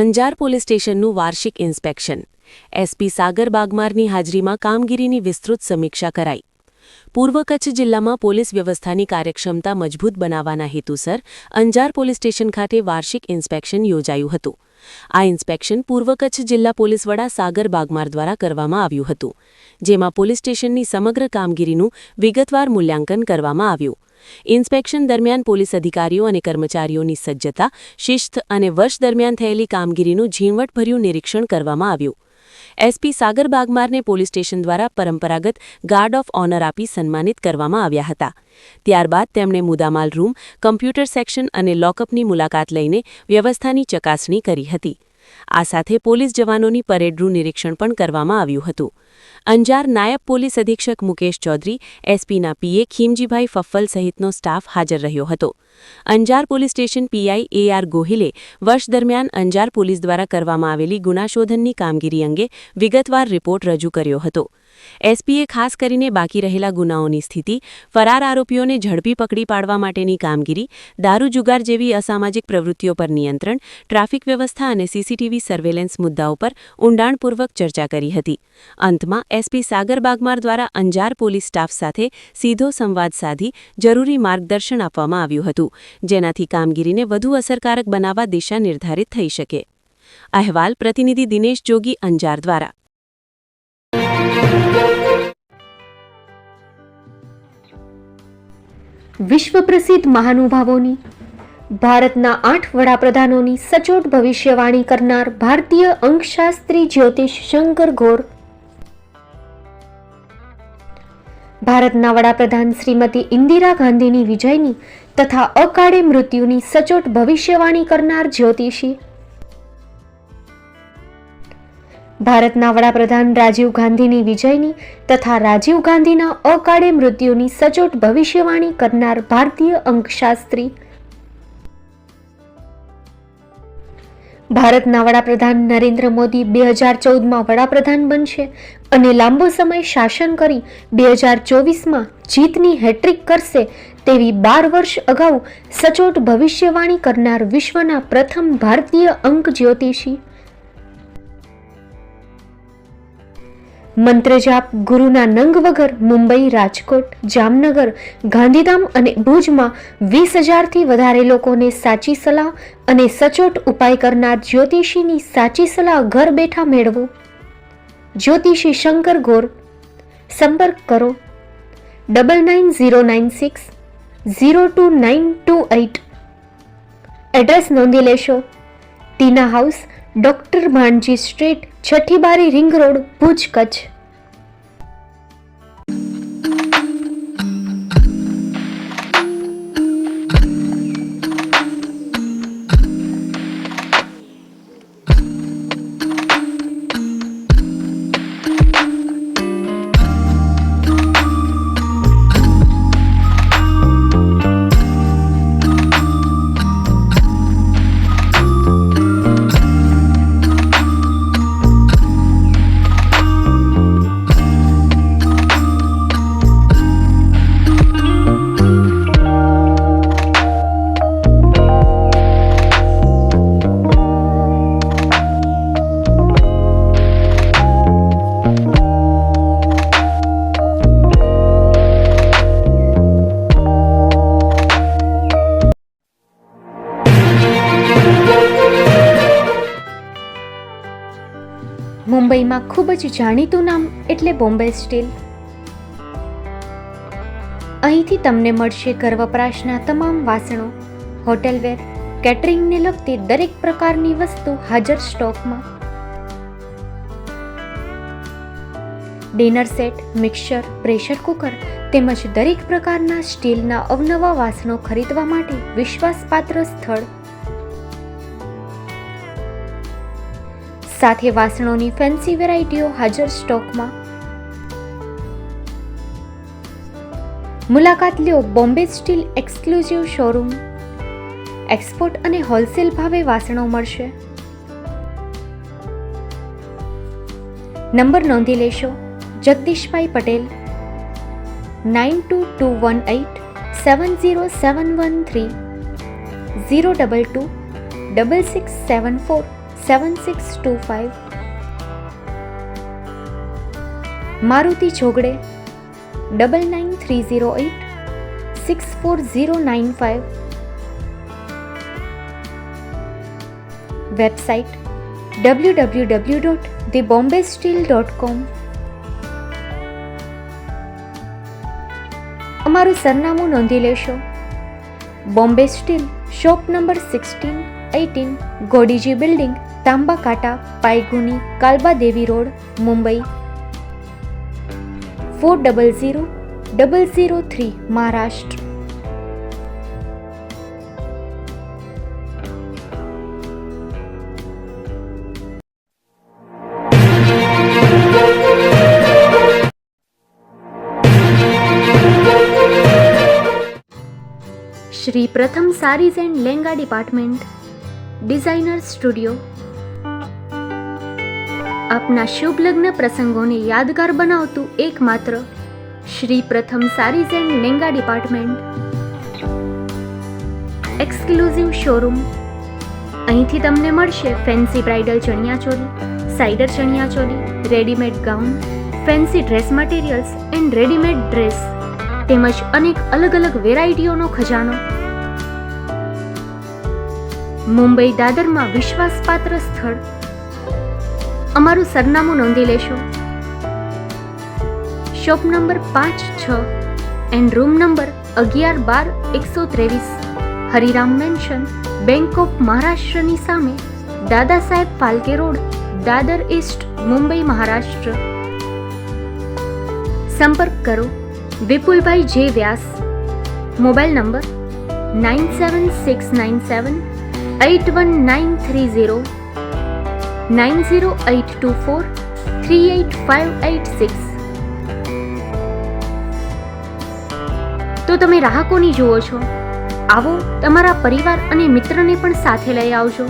Anjar police સ્ટેશનનું વાર્ષિક inspection. SP સાગર બાગમારની હાજરીમાં કામગીરીની વિસ્તૃત સમીક્ષા કરાઈ. પૂર્વ કચ્છ જિલ્લામાં પોલીસ વ્યવસ્થાની કાર્યક્ષમતા મજબૂત બનાવવાના હેતુસર અંજાર પોલીસ સ્ટેશન ખાતે વાર્ષિક ઇન્સ્પેક્શન યોજાયું હતું. આ ઇન્સ્પેક્શન પૂર્વ કચ્છ જિલ્લા પોલીસ વડા સાગર બાગમાર દ્વારા કરવામાં આવ્યું હતું, જેમાં પોલીસ સ્ટેશનની સમગ્ર કામગીરીનું વિગતવાર મૂલ્યાંકન કરવામાં આવ્યું. ઇન્સ્પેક્શન દરમિયાન પોલીસ અધિકારીઓ અને કર્મચારીઓની સજ્જતા, શિસ્ત અને વર્ષ દરમિયાન થયેલી કામગીરીનું ઝીણવટભર્યું નિરીક્ષણ કરવામાં આવ્યું. એસપી સાગર બાગમારને પોલીસ સ્ટેશન દ્વારા પરંપરાગત ગાર્ડ ઓફ ઓનર આપી સન્માનિત કરવામાં આવ્યા હતા. ત્યારબાદ તેમણે મુદ્દામાલ રૂમ, કમ્પ્યુટર સેક્શન અને લોકઅપની મુલાકાત લઈને વ્યવસ્થાની ચકાસણી કરી હતી. આ સાથે પોલીસ જવાનોની પરેડનું નિરીક્ષણ પણ કરવામાં આવ્યું હતું. અંજાર નાયબ પોલીસ અધિક્ષક મુકેશ ચૌધરી, એસપીના પીએ ખીમજીભાઈ ફફ્ફલ સહિતનો સ્ટાફ હાજર રહ્યો હતો. Anjar police station PI AR ગોહિલે વર્ષ દરમિયાન અંજાર પોલીસ દ્વારા કરવામાં આવેલી ગુનાશોધનની કામગીરી અંગે વિગતવાર રિપોર્ટ રજૂ કર્યો હતો. એસપીએ ખાસ કરીને બાકી રહેલા ગુનાઓની સ્થિતિ, ફરાર આરોપીઓને ઝડપી પકડી પાડવા માટેની કામગીરી, દારૂ જુગાર જેવી અસામાજિક પ્રવૃત્તિઓ પર નિયંત્રણ, ટ્રાફિક વ્યવસ્થા અને સીસીટીવી સર્વેલન્સ મુદ્દાઓ પર ઊંડાણપૂર્વક ચર્ચા કરી હતી. અંતમાં એસપી સાગર બાગમાર દ્વારા અંજાર પોલીસ સ્ટાફ સાથે સીધો સંવાદ સાધી જરૂરી માર્ગદર્શન આપવામાં આવ્યું હતું, જેનાથી કામગીરીને વધુ અસરકારક બનાવવા દિશા નિર્ધારિત થઈ શકે. અહેવાલ પ્રતિનિધિ દિનેશ જોગી, અંજાર દ્વારા. વિશ્વ પ્રસિદ્ધ મહાનુભાવોની, ભારતના 8 વડાપ્રધાનોની સચોટ ભવિષ્યવાણી કરનાર ભારતીય અંકશાસ્ત્રી જ્યોતિષ શંકર ગોર, ભારતના વડાપ્રધાન શ્રીમતી ઇન્દિરા ગાંધીની વિજયની તથા અકાળે મૃત્યુની સચોટ ભવિષ્યવાણી કરનાર જ્યોતિષી, ભારતના વડાપ્રધાન રાજીવ ગાંધીની વિજયની તથા રાજીવ ગાંધીના અકાળે મૃત્યુની સચોટ ભવિષ્યવાણી કરનાર ભારતીય અંકશાસ્ત્રી, ભારતના વડાપ્રધાન નરેન્દ્ર મોદી 2014માં વડાપ્રધાન બનશે અને લાંબો સમય શાસન કરી 2024માં જીતની હેટ્રિક કરશે તેવી 12 વર્ષ અગાઉ સચોટ ભવિષ્યવાણી કરનાર વિશ્વના પ્રથમ ભારતીય અંક જ્યોતિષી, મંત્રજાપ ગુરુના નંગ વગર મુંબઈ, રાજકોટ, જામનગર, ગાંધીધામ અને ભુજમાં 20,000થી વધારે લોકોને સાચી સલાહ અને સચોટ ઉપાય કરનાર જ્યોતિષીની સાચી સલાહ ઘર બેઠા મેળવો. જ્યોતિષી શંકર ગોર. સંપર્ક કરો 9909602928. એડ્રેસ નોંધી લેશો. ટીના હાઉસ, ડોક્ટર ભાણજી સ્ટ્રીટ, છઠ્ઠી બારી, રિંગ રોડ, ભુજ, કચ્છ. મુંબઈમાં ખૂબ જ જાણીતું નામ એટલે બોમ્બે સ્ટીલ. અહીંથી તમને મળશે ઘર વપરાશના તમામ વાસણો, હોટેલવેર, કેટરિંગને લગતી દરેક પ્રકારની વસ્તુ હાજર સ્ટોકમાં. Dinner set, mixer, pressure cooker તેમજ દરેક પ્રકારના સ્ટીલના અવનવા વાસણો ખરીદવા માટે વિશ્વાસપાત્ર સ્થળ. સાથે વાસણોની ફેન્સી વેરાયટીઓ હાજર સ્ટોકમાં. મુલાકાત લ્યો Bombay steel exclusive showroom. Export અને હોલસેલ ભાવે વાસણો મળશે. નંબર નોંધી લેશો. Jagdishbhai Patel 9221870713 022 6674 7625, Maruti Jogde 99308 64095, website www.thebombasteel.com. અમારું સરનામું નોંધી લેશો. Bombay steel, shop number 16-18, Godiji building, Tamba Kanta, Payguni, Kalba Devi road, Mumbai 400003, Maharashtra. Shri Pratham sarees and lenga department, designer studio. આપના શુભ લગ્ન પ્રસંગોને યાદગાર બનાવતું એકમાત્ર Shri Pratham sarees and lenga department. Exclusive showroom. અહીંથી તમને મળશે fancy bridal chaniya choli, cider chaniya choli, readymade gown, fancy dress materials and readymade dress તેમજ અનેક અલગ અલગ વેરાયટીઓનો ખજાનો. મુંબઈ દાદરમાં વિશ્વાસપાત્ર સ્થળ. અમારું સરનામું નોંધી લેશો. Shop number 5-6 and room number 11-12-123, Hariram mansion, bank of મહારાષ્ટ્રની સામે, દાદા સાહેબ ફાલ્કે રોડ, દાદર ઈસ્ટ, મુંબઈ, મહારાષ્ટ્ર. સંપર્ક કરો વિપુલભાઈ જે વ્યાસ. Mobile number 9769781930, 9082438586. તો તમે રાહ કોની જુઓ છો? આવો, તમારા પરિવાર અને મિત્રને પણ સાથે લઈ આવજો.